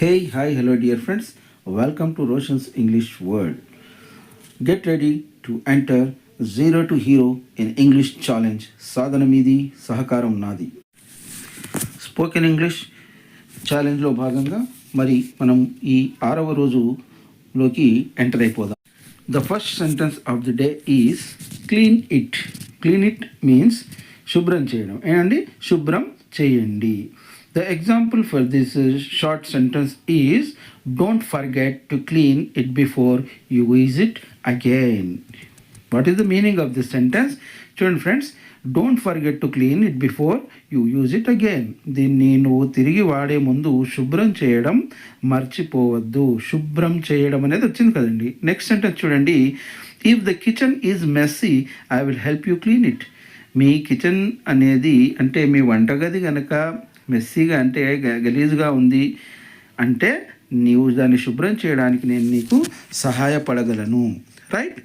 Hey, hi, hello, dear friends. Welcome to Roshan's English World. Get ready to enter Zero to Hero in English Challenge. సాధన మీది సహకారం నాది. Spoken English ఛాలెంజ్లో భాగంగా మరి మనం ఈ 6వ రోజులోకి ఎంటర్ అయిపోదాం. The first sentence of the day is clean it. Clean it means శుభ్రం చేయడం. ఏమండి? శుభ్రం చేయండి. The example for this short sentence is don't forget to clean it before you use it again. What is the meaning of this sentence? Children friends, don't forget to clean it before you use it again. దీన్ని నువ్వు తిరిగి వాడే ముందు శుభ్రం చేయడం మర్చిపోవద్దు. శుభ్రం చేయడం అనేది వచ్చింది కదండి. నెక్స్ట్ సెంటెన్స్ చూడండి. If the kitchen is messy I will help you clean it. మీ కిచెన్ అనేది అంటే మీ వంటగది కనుక మెస్సీగా అంటే గలీజ్గా ఉంది అంటే నీవు దాన్ని శుభ్రం చేయడానికి నేను నీకు సహాయపడగలను. రైట్.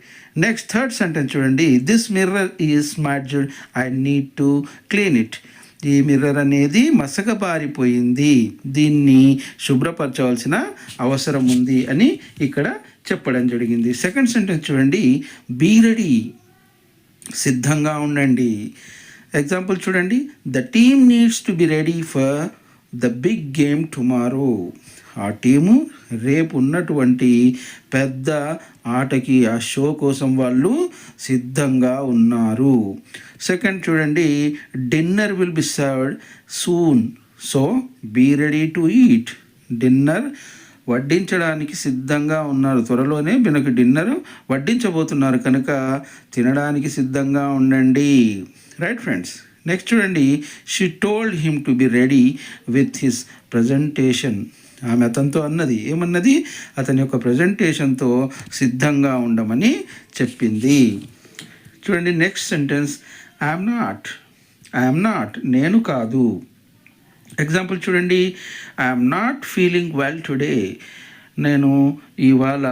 నెక్స్ట్ థర్డ్ సెంటెన్స్ చూడండి. This mirror is smudged, I need to clean it. ఈ మిర్రర్ అనేది మసకబారిపోయింది, దీన్ని శుభ్రపరచవలసిన అవసరం ఉంది అని ఇక్కడ చెప్పడం జరిగింది. సెకండ్ సెంటెన్స్ చూడండి. బీ రెడీ, సిద్ధంగా ఉండండి. ఎగ్జాంపుల్ చూడండి. The team needs to be ready for the big game tomorrow. ఆ టీము రేపు ఉన్నటువంటి పెద్ద ఆటకి, ఆ షో కోసం వాళ్ళు సిద్ధంగా ఉన్నారు. సెకండ్ చూడండి. Dinner will be served soon, so be ready to eat. Dinner వడ్డించడానికి సిద్ధంగా ఉన్నారు, త్వరలోనే మనకు డిన్నర్ వడ్డించబోతున్నారు కనుక తినడానికి సిద్ధంగా ఉండండి. Right friends. నెక్స్ట్ చూడండి. She told him to be ready with his presentation. ఆమె అతనితో అన్నది ఏమన్నది? అతని యొక్క ప్రజెంటేషన్తో సిద్ధంగా ఉండమని చెప్పింది. చూడండి. Next sentence. ఐఎమ్ నాట్, నేను కాదు. ఎగ్జాంపుల్ చూడండి. I'm not feeling well today. నేను ఇవాళ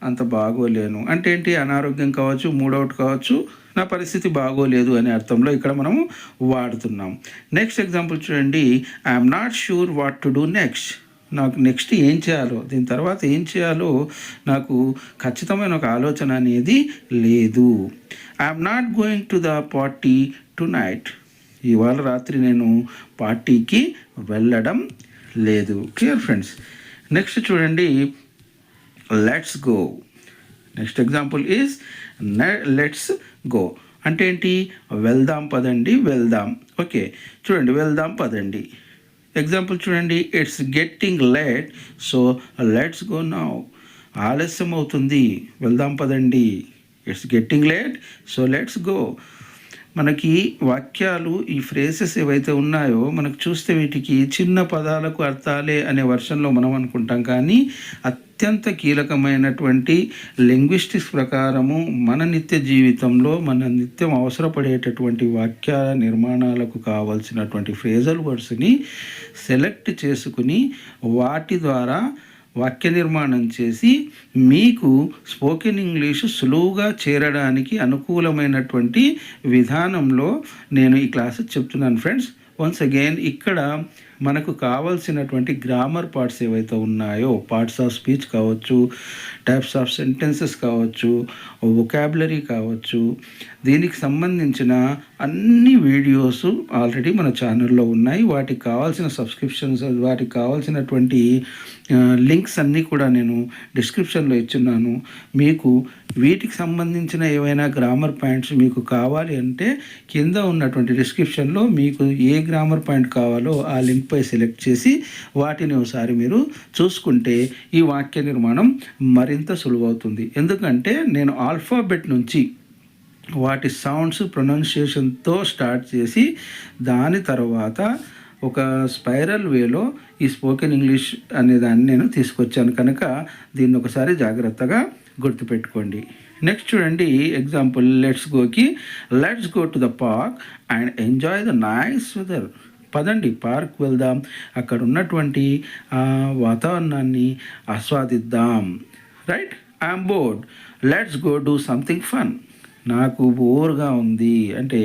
అంత బాగోలేను అంటే ఏంటి? అనారోగ్యం కావచ్చు, మూడౌట్ కావచ్చు, నా పరిస్థితి బాగోలేదు అనే అర్థంలో ఇక్కడ మనము వాడుతున్నాం. నెక్స్ట్ ఎగ్జాంపుల్ చూడండి. I'm not sure what to do next. నాకు నెక్స్ట్ ఏం చేయాలో, దీని తర్వాత ఏం చేయాలో నాకు ఖచ్చితమైన ఒక ఆలోచన అనేది లేదు. I'm not going to the party to night. ఇవాళ రాత్రి నేను పార్టీకి వెళ్ళడం లేదు. Clear friends. నెక్స్ట్ చూడండి. Let's go. Next example is let's go అంటే ఏంటి? వెళ్దాం పదండి, వెళ్దాం. ఓకే చూడండి. వెళ్దాం పదండి. ఎగ్జాంపుల్ చూడండి. It's getting late, so let's go now. ఆలస్యం అవుతుంది, వెళ్దాం పదండి. It's getting late, so let's go. మనకి వాక్యాలు, ఈ ఫ్రేసెస్ ఏవైతే ఉన్నాయో మనకు చూస్తే వీటికి చిన్న పదాలకు అర్థాలే అనే వర్షన్లో మనం అనుకుంటాం, కానీ అత్యంత కీలకమైనటువంటి లింగ్విస్టిక్స్ ప్రకారము మన నిత్య జీవితంలో మన నిత్యం అవసరపడేటటువంటి వాక్య నిర్మాణాలకు కావాల్సినటువంటి ఫ్రేజల్ వర్డ్స్ని సెలెక్ట్ చేసుకుని వాటి ద్వారా వాక్య నిర్మాణం చేసి మీకు స్పోకెన్ ఇంగ్లీష్ సులువుగా చేరడానికి అనుకూలమైనటువంటి విధానంలో నేను ఈ క్లాసెస్ చెప్తున్నాను ఫ్రెండ్స్. వన్స్ అగైన్ ఇక్కడ మనకు కావాల్సినటువంటి గ్రామర్ పార్ట్స్ ఏవైతే ఉన్నాయో, పార్ట్స్ ఆఫ్ స్పీచ్ కావచ్చు, టైప్స్ ఆఫ్ సెంటెన్సెస్ కావచ్చు, వొకాబులరీ కావచ్చు, దీనికి సంబంధించిన అన్ని వీడియోస్ ఆల్రెడీ మన ఛానల్లో ఉన్నాయి. వాటికి కావాల్సిన సబ్స్క్రిప్షన్స్, వాటికి కావాల్సినటువంటి లింక్స్ అన్నీ కూడా నేను డిస్క్రిప్షన్లో ఇచ్చున్నాను. మీకు వీటికి సంబంధించిన ఏవైనా గ్రామర్ పాయింట్స్ మీకు కావాలి అంటే కింద ఉన్నటువంటి డిస్క్రిప్షన్లో మీకు ఏ గ్రామర్ పాయింట్ కావాలో ఆ లింక్పై సెలెక్ట్ చేసి వాటిని ఒకసారి మీరు చూసుకుంటే ఈ వాక్య నిర్మాణం మరింత సులువవుతుంది. ఎందుకంటే నేను ఆల్ఫాబెట్ నుంచి వాటి సౌండ్స్ ప్రొనౌన్సియేషన్తో స్టార్ట్ చేసి దాని తర్వాత ఒక స్పైరల్ వేలో ఈ స్పోకెన్ ఇంగ్లీష్ అనే దాన్ని నేను తీసుకొచ్చాను కనుక దీన్ని ఒకసారి జాగ్రత్తగా గుర్తుపెట్టుకోండి. నెక్స్ట్ చూడండి. ఎగ్జాంపుల్ లెట్స్ గోకి. Let's go to the park and enjoy the nice weather. పదండి పార్క్ వెళ్దాం, అక్కడ ఉన్నటువంటి వాతావరణాన్ని ఆస్వాదిద్దాం. Right. I'm bored, let's go do something fun. నాకు బోర్గా ఉంది అంటే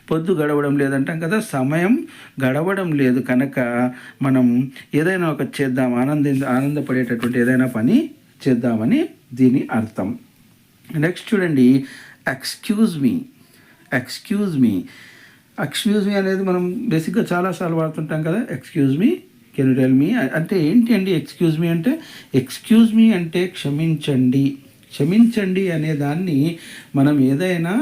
పొద్దు గడవడం లేదంటాం కదా, సమయం గడవడం లేదు కనుక మనం ఏదైనా ఒక చేద్దాం, ఆనందపడేటటువంటి ఏదైనా పని చేద్దామని దీని అర్థం. నెక్స్ట్ చూడండి, ఎక్స్క్యూజ్ మీ. ఎక్స్క్యూజ్ మీ ఎక్స్క్యూజ్ మీ అనేది మనం బేసిక్గా చాలాసార్లు వాడుతుంటాం కదా. Excuse me, can you tell me అంటే ఏంటి అండి? ఎక్స్క్యూజ్ మీ అంటే, ఎక్స్క్యూజ్ మీ అంటే క్షమించండి. క్షమించండి అనే దాన్ని మనం ఏదైనా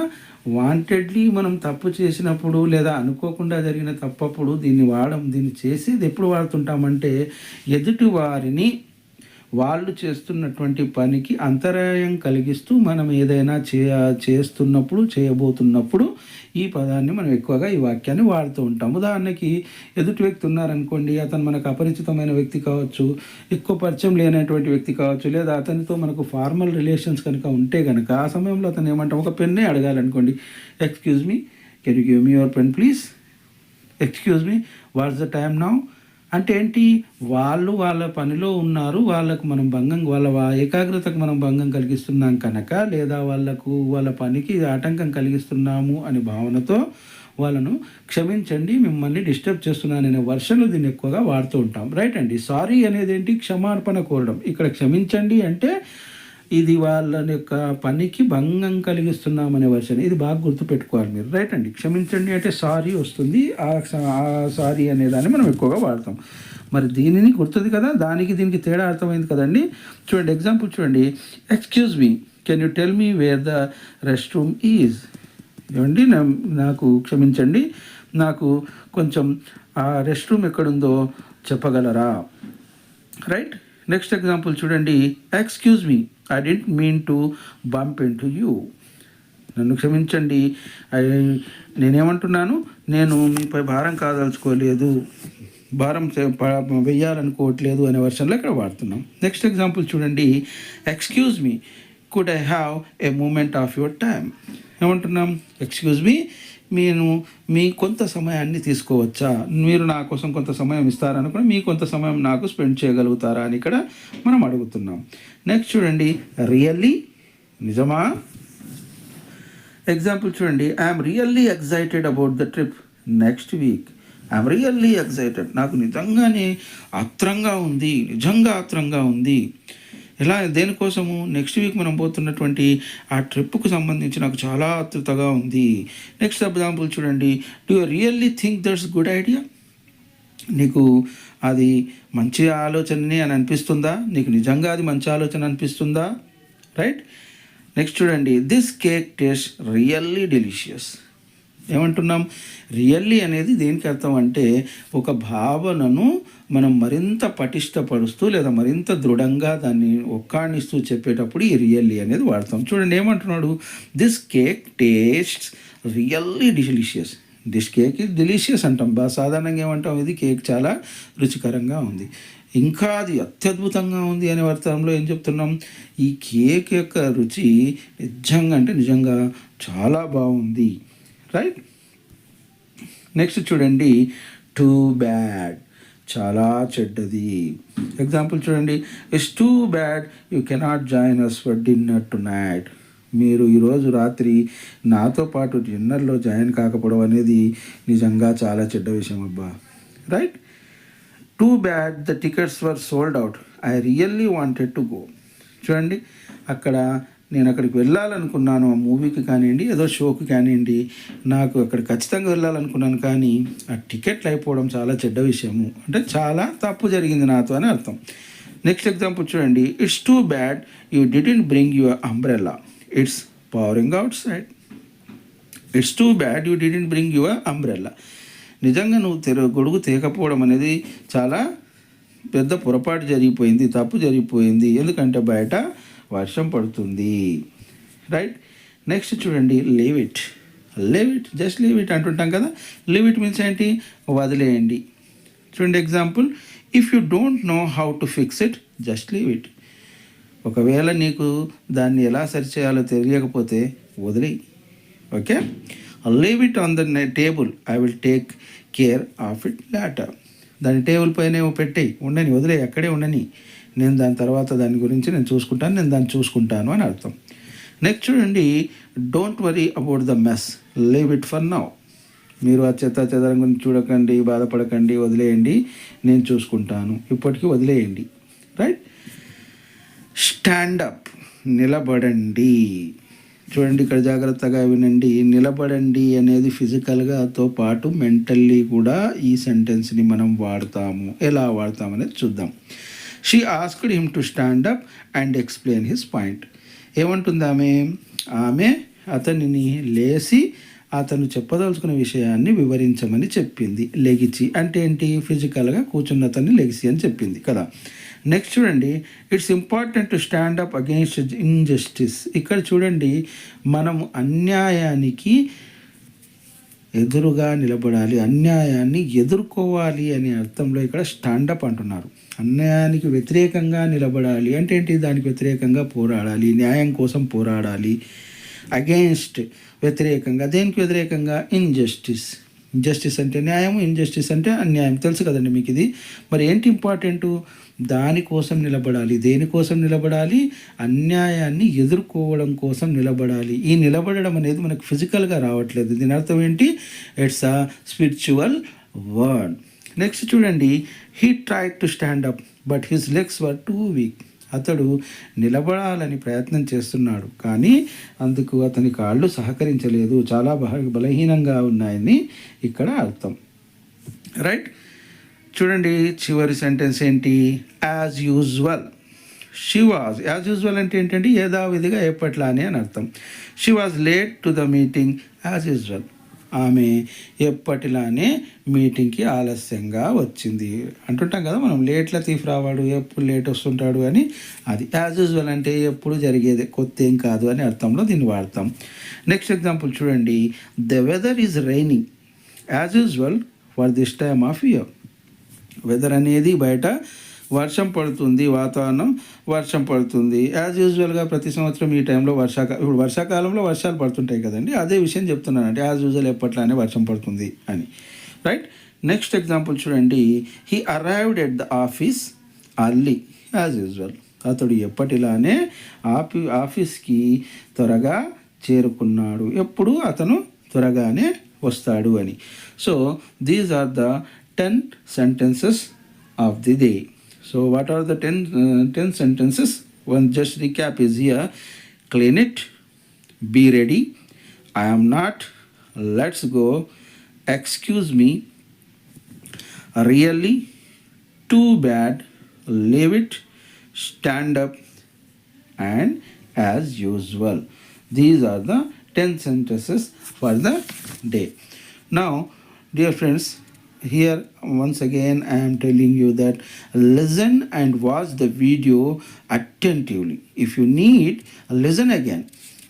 వాంటెడ్లీ మనం తప్పు చేసినప్పుడు లేదా అనుకోకుండా జరిగిన తప్పప్పుడు దీన్ని చేసేది ఎప్పుడు వాడుతుంటామంటే, ఎదుటి వారిని వాళ్ళు చేస్తున్నటువంటి పనికి అంతరాయం కలిగిస్తూ మనం ఏదైనా చేస్తున్నప్పుడు, చేయబోతున్నప్పుడు ఈ పదాన్ని మనం ఎక్కువగా ఈ వాక్యాన్ని వాడుతూ ఉంటాం. ఉదాహరణకి ఎదుటి వ్యక్తి ఉన్నారనుకోండి, అతను మనకు అపరిచితమైన వ్యక్తి కావచ్చు, ఎక్కువ పరిచయం లేనటువంటి వ్యక్తి కావచ్చు, లేదా అతనితో మనకు ఫార్మల్ రిలేషన్స్ కనుక ఉంటే కనుక ఆ సమయంలో అతను ఏమంటాం, ఒక పెన్నే అడగాలనుకోండి, excuse me, can you give me your pen please, excuse me, what's the time now అంటే ఏంటి? వాళ్ళు వాళ్ళ పనిలో ఉన్నారు, వాళ్ళకు మనం వాళ్ళ ఏకాగ్రతకు మనం భంగం కలిగిస్తున్నాం కనుక, లేదా వాళ్ళ పనికి ఆటంకం కలిగిస్తున్నాము అనే భావనతో వాళ్ళను క్షమించండి, మిమ్మల్ని డిస్టర్బ్ చేస్తున్నాననే వర్షన్లు దీన్ని ఎక్కువగా వాడుతూ ఉంటాం. రైట్ అండి. సారీ అనేది ఏంటి? క్షమార్పణ కోరడం. ఇక్కడ క్షమించండి అంటే ఇది వాళ్ళ యొక్క పనికి భంగం కలిగిస్తున్నామనే వర్షన్. ఇది బాగా గుర్తుపెట్టుకోవాలి మీరు. రైట్ అండి. క్షమించండి అంటే సారీ వస్తుంది. ఆ సారీ అనే దాన్ని మనం ఎక్కువగా వాడతాం. మరి దీనిని గుర్తుంది కదా, దీనికి తేడా అర్థమైంది కదండి. చూడండి, ఎగ్జాంపుల్ చూడండి. Excuse me, can you tell me wear the rest room is. ఏమండి, నాకు క్షమించండి, నాకు కొంచెం ఆ రెస్ట్ రూమ్ ఎక్కడుందో చెప్పగలరా? రైట్. నెక్స్ట్ ఎగ్జాంపుల్ చూడండి. Excuse me, I didn't mean to bump into you. నన్ను క్షమించండి, నేనేమంటున్నాను, నేను మీపై భారం కాదలుచుకోలేదు, భారం వెయ్యాలనుకోవట్లేదు అనే వర్షన్లో ఇక్కడ వాడుతున్నాం. నెక్స్ట్ ఎగ్జాంపుల్ చూడండి. Excuse me, could I have a moment of your time. ఏమంటున్నాం? ఎక్స్క్యూజ్ మీ కొంత సమయాన్ని తీసుకోవచ్చా, మీరు నా కోసం కొంత సమయం ఇస్తారనుకుని మీ కొంత సమయం నాకు స్పెండ్ చేయగలుగుతారా అని ఇక్కడ మనం అడుగుతున్నాం. నెక్స్ట్ చూడండి. రియల్లీ, నిజమా. ఎగ్జాంపుల్ చూడండి. I'm really excited about the trip next week. I'm really excited, నాకు నిజంగానే నిజంగా ఆత్రంగా ఉంది. ఎలా, దేనికోసము? నెక్స్ట్ వీక్ మనం పోతున్నటువంటి ఆ ట్రిప్కు సంబంధించి నాకు చాలా ఆతృతగా ఉంది. నెక్స్ట్ ఎగ్జాంపుల్ చూడండి. Do you really think that's good idea. నీకు అది మంచి ఆలోచనని అని అనిపిస్తుందా? నీకు నిజంగా అది మంచి ఆలోచన అనిపిస్తుందా? రైట్. నెక్స్ట్ చూడండి. This cake taste really delicious. ఏమంటున్నాం? రియల్లీ అనేది దేనికి అర్థం అంటే, ఒక భావనను మనం మరింత పటిష్టపరుస్తూ లేదా మరింత దృఢంగా దాన్ని ఒక్కాణిస్తూ చెప్పేటప్పుడు ఈ రియల్లీ అనేది వాడతాం. చూడండి, ఏమంటున్నాడు? This cake taste really delicious. This cake is delicious అంటాం. సాధారణంగా ఏమంటాం? ఇది కేక్ చాలా రుచికరంగా ఉంది, ఇంకా అది అత్యద్భుతంగా ఉంది అనే అర్థంలో ఏం చెప్తున్నాం? ఈ కేక్ యొక్క రుచి నిజంగా చాలా బాగుంది. రైట్. నెక్స్ట్ చూడండి. టూ బ్యాడ్, చాలా చెడ్డది. ఎగ్జాంపుల్ చూడండి. It's too bad you cannot join us for dinner tonight. మీరు ఈరోజు రాత్రి నాతో పాటు డిన్నర్లో జాయిన్ కాకపోవడం అనేది నిజంగా చాలా చెడ్డ విషయం అబ్బా. Right. Too bad the tickets were sold out, I really wanted to go. చూడండి, నేను అక్కడికి వెళ్ళాలనుకున్నాను, ఆ మూవీకి కానివ్వండి, ఏదో షోకి కానివ్వండి, నాకు అక్కడ ఖచ్చితంగా వెళ్ళాలనుకున్నాను, కానీ ఆ టికెట్లు అయిపోవడం చాలా చెడ్డ విషయము, అంటే చాలా తప్పు జరిగింది నాతో అని అర్థం. నెక్స్ట్ ఎగ్జాంపుల్ చూడండి. It's too bad you didn't bring your umbrella, it's pouring out side. It's too bad you didn't bring your umbrella. నిజంగా నువ్వు గొడుగు తేకపోవడం అనేది చాలా పెద్ద పొరపాటు జరిగిపోయింది, తప్పు జరిగిపోయింది, ఎందుకంటే బయట వర్షం పడుతుంది. రైట్. నెక్స్ట్ చూడండి. Leave it, just leave it అంటుంటాం కదా. లీవ్ ఇట్ మీన్స్ ఏంటి? వదిలేయండి. చూడండి example. If you don't know how to fix it, just leave it. ఒకవేళ నీకు దాన్ని ఎలా సరిచేయాలో తెలియకపోతే వదిలేయి. Okay. Leave it on the table, I will take care of it later. దాని టేబుల్ పైన పెట్టేయి, ఉండని, వదిలే, అక్కడే ఉండని, నేను దాని తర్వాత దాని గురించి నేను దాన్ని చూసుకుంటాను అని అర్థం. నెక్స్ట్ చూడండి, don't worry about the mess, leave it for now. మీరు ఆ చెత్త చెదరం గురించి చూడకండి, బాధపడకండి, వదిలేయండి, నేను చూసుకుంటాను, ఇప్పటికీ వదిలేయండి. రైట్. స్టాండప్, నిలబడండి. చూడండి ఇక్కడ జాగ్రత్తగా వినండి. నిలబడండి అనేది ఫిజికల్గాతో పాటు మెంటల్లీ కూడా ఈ సెంటెన్స్ని మనం వాడతాము. ఎలా వాడతామనేది చూద్దాం. She asked him to stand up and explain his point. ఏమంటుంది ఆమె అతనిని లేచి అతను చెప్పదలుచుకున్న విషయాన్ని వివరించమని చెప్పింది. లెగిచి అంటే ఏంటి, ఫిజికల్గా కూర్చున్న అతన్ని లెగిసి అని చెప్పింది కదా. నెక్స్ట్ చూడండి, it's important to stand up against injustice. ఇక్కడ చూడండి, మనము అన్యాయానికి ఎదురుగా నిలబడాలి, అన్యాయాన్ని ఎదుర్కోవాలి అనే అర్థంలో ఇక్కడ స్టాండప్ అంటున్నారు. అన్యాయానికి వ్యతిరేకంగా నిలబడాలి అంటే ఏంటి, దానికి వ్యతిరేకంగా పోరాడాలి, న్యాయం కోసం పోరాడాలి. అగెయిన్స్ట్ వ్యతిరేకంగా, దేనికి వ్యతిరేకంగా, ఇన్జస్టిస్. జస్టిస్ అంటే న్యాయం, ఇన్జస్టిస్ అంటే అన్యాయం, తెలుసు కదండి మీకు ఇది. మరి ఏంటి ఇంపార్టెంటు, దానికోసం నిలబడాలి. దేనికోసం నిలబడాలి, అన్యాయాన్ని ఎదుర్కోవడం కోసం నిలబడాలి. ఈ నిలబడడం అనేది మనకు ఫిజికల్గా రావట్లేదు. దీని అర్థం ఏంటి, it's a spiritual word. Next చూడండి, he tried to stand up but his legs were too weak. అతడు నిలబడాలని ప్రయత్నం చేస్తున్నాడు, కానీ అందుకు అతని కాళ్ళు సహకరించలేదు, చాలా బలహీనంగా ఉన్నాయని ఇక్కడ అర్థం. రైట్. చూడండి చివరి సెంటెన్స్ ఏంటి, as usual. She was, as usual అంటే ఏంటంటే యథావిధిగా ఎప్పట్లానే అని అర్థం. She was late to the meeting as usual. ఆమె ఎప్పటిలానే మీటింగ్కి ఆలస్యంగా వచ్చింది. అంటుంటాం కదా మనం, లేట్ల తీఫ్ రావాడు, ఎప్పుడు లేట్ వస్తుంటాడు అని. అది యాజ్ యూజువల్ అంటే ఎప్పుడు జరిగేదే, కొత్త ఏం కాదు అని అర్థంలో దీన్ని వాడతాం. నెక్స్ట్ ఎగ్జాంపుల్ చూడండి, the weather is raining as usual for this time of year. Weather అనేది బయట వర్షం పడుతుంది, వాతావరణం వర్షం పడుతుంది. యాజ్ యూజువల్గా ప్రతి సంవత్సరం ఈ టైంలో ఇప్పుడు వర్షాకాలంలో వర్షాలు పడుతుంటాయి కదండి, అదే విషయం చెప్తున్నానంటే యాజ్ యూజువల్ ఎప్పట్లానే వర్షం పడుతుంది అని. రైట్. నెక్స్ట్ ఎగ్జాంపుల్ చూడండి, he arrived at the office early as usual. అతడు ఎప్పటిలానే ఆఫీస్కి త్వరగా చేరుకున్నాడు, ఎప్పుడు అతను త్వరగానే వస్తాడు అని. So these are the 10 sentences of the day. So what are the 10 sentences? One just recap is here. Clean it, be ready, I am not, let's go, excuse me, really, too bad, leave it, stand up, and as usual. These are the 10 sentences for the day. Now dear friends, here once again I am telling you that listen and watch the video attentively. If you need, listen again,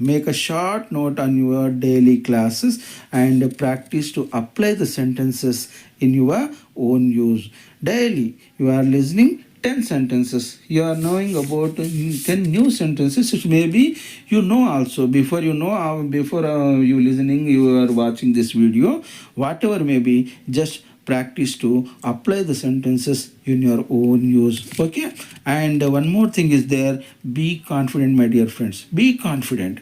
make a short note on your daily classes and practice to apply the sentences in your own use. Daily you are listening 10 sentences, you are knowing about 10 new sentences which maybe you know also. Before you listening, you are watching this video, whatever may be, just practice to apply the sentences in your own use. Okay. And one more thing is there, be confident my dear friends, be confident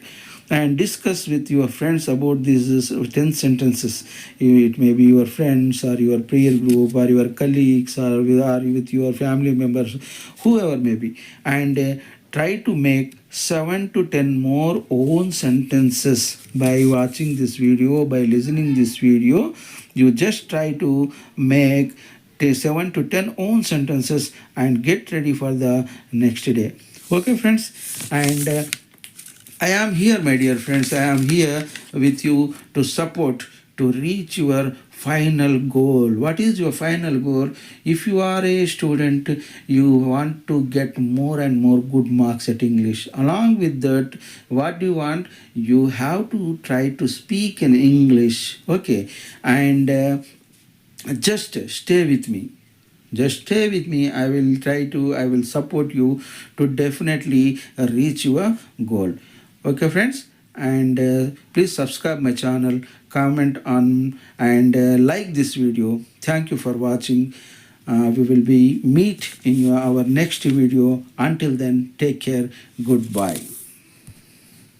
and discuss with your friends about these 10 sentences. It may be your friends or your prayer group or your colleagues or with your family members, whoever may be, and try to make 7 to 10 more own sentences by watching this video, by listening this video. You just try to make 7 to 10 own sentences and get ready for the next day. Okay friends, and I am here my dear friends, I am here with you to support to reach your final goal. What is your final goal? If you are a student, you want to get more and more good marks at English. Along with that, what do you want? You have to try to speak in English. Okay. And just stay with me. Just stay with me. I will support you to definitely reach your goal. Okay friends, and please subscribe my channel, comment on and like this video. Thank you for watching. We will be meet in our next video. Until then, take care. Goodbye.